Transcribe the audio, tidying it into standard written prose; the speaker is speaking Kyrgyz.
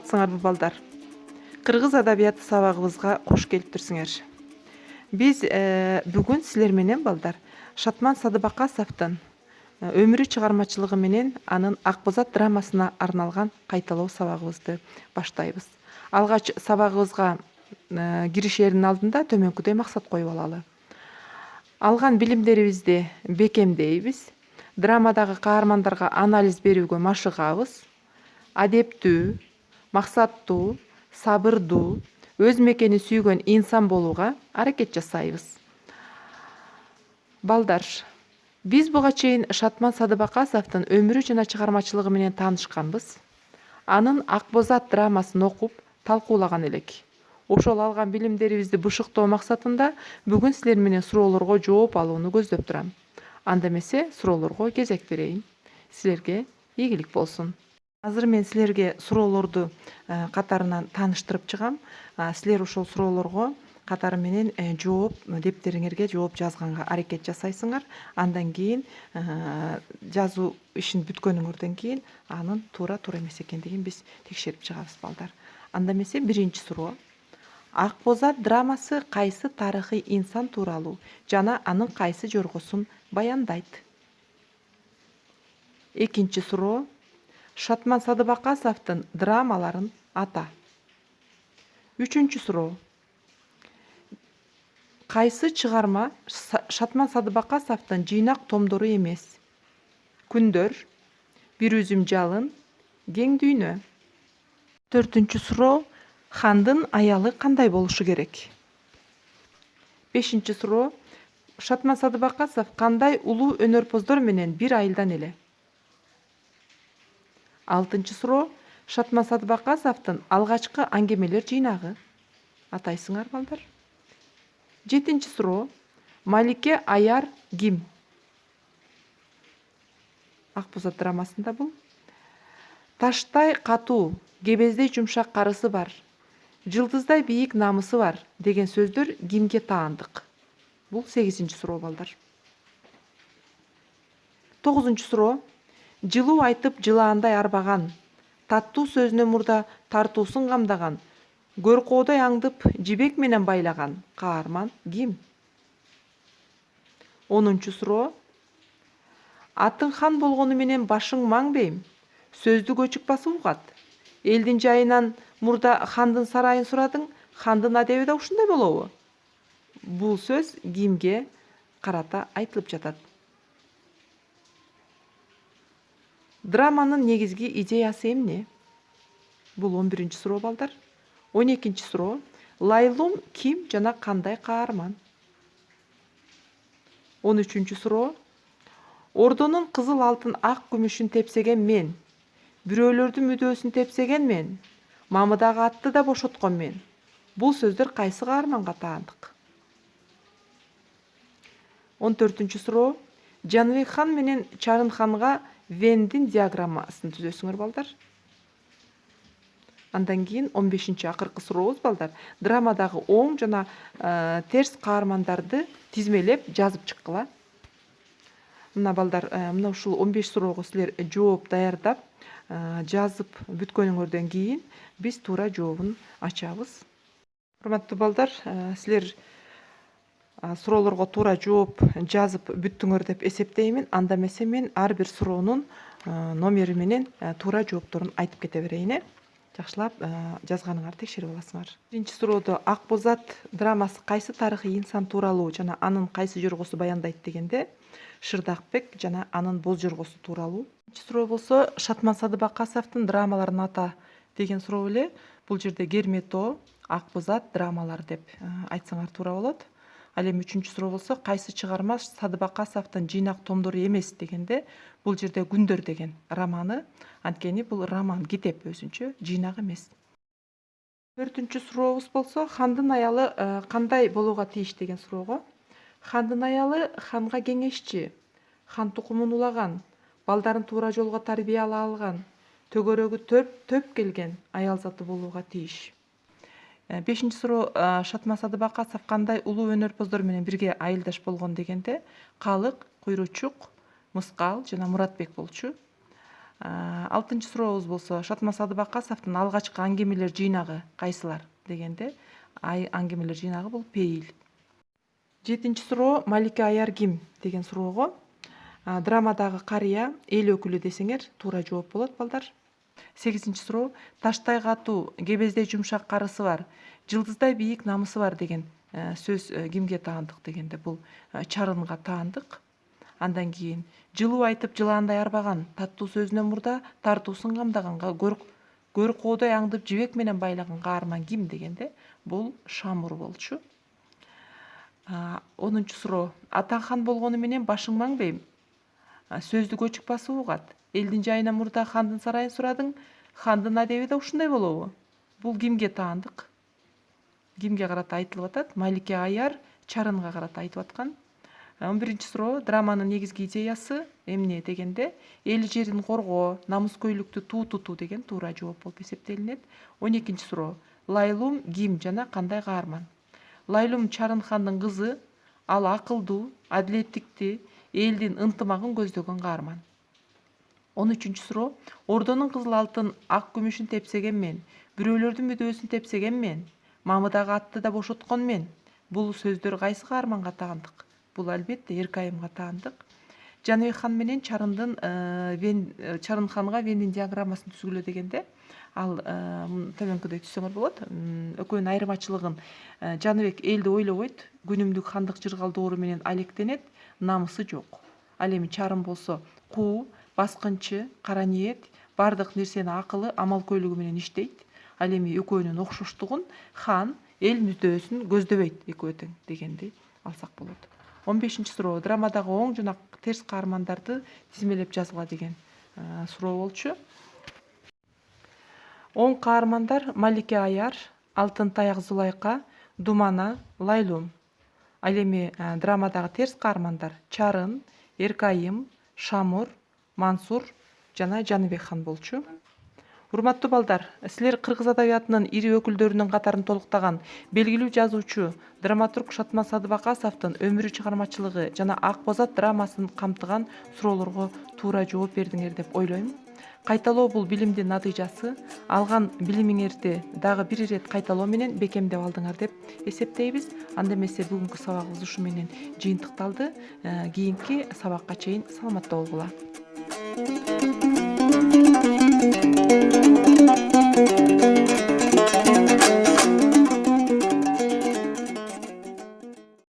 Саламатсыңарбы балдар? Кыргыз адабияты сабагыбызга кош келиптирсиңер. Биз бүгүн силер менен балдар Шатман Садыбакасовдун өмүрү чыгармачылыгы менен анын Акбозат драмасына арналган кайталоо сабагыбызды баштайбыз. Алгач сабагыбызга киришердин алдында төмөнкүдөй максат коюп алалы. Алган билимдерибизди бекемдейбиз, драмадагы каармандарга анализ берүүгө машыгабыз, адептүү, максаттуу, сабырдуу, өз мекенин сүйгөн инсан болууга аракет жасайбыз. Балдар, биз буга чейин Шатман Садыбакасовдун өмүрү жана чыгармачылыгы менен таанышканбыз. Анын Акбозат драмасын окуп, талкуулаган элек. Ошол алган билимдерибизди бышыктоо максатында бүгүн силер менен суроолорго жооп алууну көздөп турам. Анда эмесе суроолорго кезек берейин. Силерге ийгилик болсун. Азыр мен силерге суроолорду катарынан тааныштырып чыгам. Силер ошол суроолорго катары менен жооп дептериңерге жооп жазганга аракет жасайсыңар. Андан кийин жазуу ишин бүткөнүңөрдөн кийин анын туура эмес экендигин биз текшерип чыгабыз балдар. Анда эмесе биринчи суроо. Акбозат драмасы кайсы тарыхый инсан тууралуу жана анын кайсы жоргосун баяндайт? Экинчи суроо. Шатман Садыбакасовдун драмаларын ата. Үчүнчү суроо. Кайсы чыгарма Шатман Садыбакасовдун жыйнак томдору эмес? Күндөр, Бир үзүм жалын, Кең дүйнө. Төртүнчү суроо. Хандын аялы кандай болушу керек? Бешинчи суроо. Шатман Садыбакасов кандай улуу өнөрпоздор менен бир айылдан эле? Алтынчы суроо. Шатман Садыбакасовдун алгачкы аңгемелер жыйнагы. Атайсыңар балдар. Жетинчи суроо. Малике Аяр ким? Акбозат драмасында бул. Таштай катуу, кебездей жумшак карысы бар, жылдыздай бийик намысы бар деген сөздөр кимге таандык? Бул 8-ci суроо балдар. 9-cu суроо. Жылуу айтып жылаандай арбаган, таттуу сөзүнө мурда тартуусун камдаган, көркоодой аңдып жибек менен байлаган каарман ким? 10-cu суроо. Атың хан болгону менен башың маң бейм, сөздү көчүк басып угат. Элдин жайынан мурда хандын сарайын сурадың, хандын адеби да ушундай болобу? Бул сөз кимге карата айтылып жатат? Драманын негизги идеясы эмне? Бул 11-ci суроо балдар. 12-ci суроо. Лайлум ким жана кандай каарман? 13-cü суроо. Ордонун кызыл алтын ак күмүшүн тепсеген мен, бирөөлөрдүн мүдөөсүн тепсеген мен, мамыдагы атты да бошоткон мен. Бул сөздөр кайсы каарманга таандык? 14-cü суроо. Жаныбек хан менен Чарын ханга Вендин диаграммасын түзөсүңөр балдар. Андан кийин 15-ci акыркы сурообуз балдар. Драмадагы оң жана терс каармандарды тизмелеп жазып чыккыла. Мына балдар, мына ушул 15 суроого силер жооп даярдап, жазып бүткөнүңөрдөн кийин биз туура жообун ачабыз. Урматтуу балдар, силер суроолорго туура жооп жазып бүттүңөр деп эсептеймин. Анда эмесе мен ар бир суроонун номери менен туура жоопторун айтып кете берейин. Жакшылап жазганыңарды текшерип аласыңар. Биринчи суроодо Акбозат драмасы кайсы тарыхый инсан тууралуу жана анын кайсы жоргосу баяндайт дегенде Шырдакбек жана анын боз жоргосу тууралуу. Экинчи суроо болсо Шатман Садыбакасовдун драмаларын ата деген суроо эле. Бул жерде Кермето, Акбозат драмалары деп айтсаңар туура болот. Ал эми үчүнчү суроо болсо кайсы чыгарма Садыбакасовдун жыйнак томдору эмес дегенде бул жерде Күндөр деген романы. Анткени бул роман, китеп өзүнчө, жыйнак эмес. 4-cü сурообуз болсо хандын аялы кандай болууга тийиш деген суроого. Хандын аялы ханга кеңешчи, хан тукумун улаган, балдарын туура жолго тарбиялай алган, төгөрөгү төп келген аял заты болууга тийиш. 5-ci суроо. Шатман Садыбакасов кандай улуу өнөрпоздор менен бирге айылдаш болгон дегенде Калык, Куйручук, Мыскал жана Муратбек болчу. Алтынчы сурообуз болсо Шатмас Садыбакасовдун алгачкы аңгемелер жыйнагы кайсылар дегенде аңгемелер жыйнагы бул Пейил. Жетинчи суроо Малике Аяр ким деген суроого драмадагы карыя эл өкүлү десеңер туура жооп болот балдар. 8-чи суроо Таштай катуу, кебездей жумшак карысы бар, жылдыздай бийик намысы бар деген сөз кимге таандык дегенде бул Чарынга таандык. Андан кийин жылуу айтып жылаандай арбаган, таттуу сөзүнөн мурда тартуусун камдаганга көр коодой аңдып жибек менен байлаган каарман ким дегенде бул Шамур болчу. 10-чу суроо атаң хан болгону менен башың маңбейм. Сөздү көчүк басып угат. Элдин жайына мурда хандын сарайын сурадың, хандын адеби да ушундай болобу? Бул кимге таандык? Кимге карата айтылып атат? Малике Аяр Чарынга карата айтып аткан. 11-чи суроо драманын негизги идеясы эмне дегенде эл жерин коргоо, намыскөйлүктү туу тутуу деген туура жооп болуп эсептелинет. 12-чи суроо Лайлум ким жана кандай каарман? Лайлум Чарын хандын кызы, ал акылдуу, адилеттикти, элдин ынтымагын көздөгөн каарман. 13-чү суроо Ордонун кызыл алтын ак күмүшүн тепсеген мен, бирөөлөрдүн мүдөөсүн тепсеген мен, мамыдагы атты да бошоткон мен. Бул сөздөр кайсы каарманга таандык? Бул албетте Эркайымга таандык. Жаныбек хан менен Чарын ханга Вендин диаграммасын түзгүлө дегенде ал төмөнкүдөй түзсөңөр болот. Экөөнүн айырмачылыгын Жаныбек элди ойлобойт, күнүмдүк хандык жыргалдоору менен алектенет, намысы жок. Ал эми Чарын болсо куу, баскынчы, кара ниет, бардык нерсени акылы, амал-көйлүгү менен иштейт. Ал эми экөөнүн окшоштугун хан эл мүдөөсүн көздөбөйт экөө тең дегенди алсак болот. 15-чи суроо драмадагы оң жана терс каармандарды тизмелеп жазгыла деген суроо болчу. Оң каармандар Малике Аяр, Алтын таяк Зулайка, Думана, Лайлум. Ал эми драмадагы терс каармандар Чарын, Эркайым, Шамур, Мансур жана Жаныбек хан болчу. Урматтуу балдар, силер кыргыз адабиятынын ири өкүлдөрүнүн катарын толуктаган белгилүү жазуучу, драматург Шатмас Садыбакасовдун өмүрү, чыгармачылыгы жана Ак боз ат драмасын камтыган суроолорго туура жооп бердиңер деп ойлойм. Кайталоо бул билимдин натыйжасы. Алган билимиңерди дагы бир ирет кайталоо менен бекемдеп алдыңар деп эсептейбиз. Анда эмесе бүгүнкү сабагыбыз ушу менен жыйынтыкталды. Кийинки сабакка чейин саламатта болгула.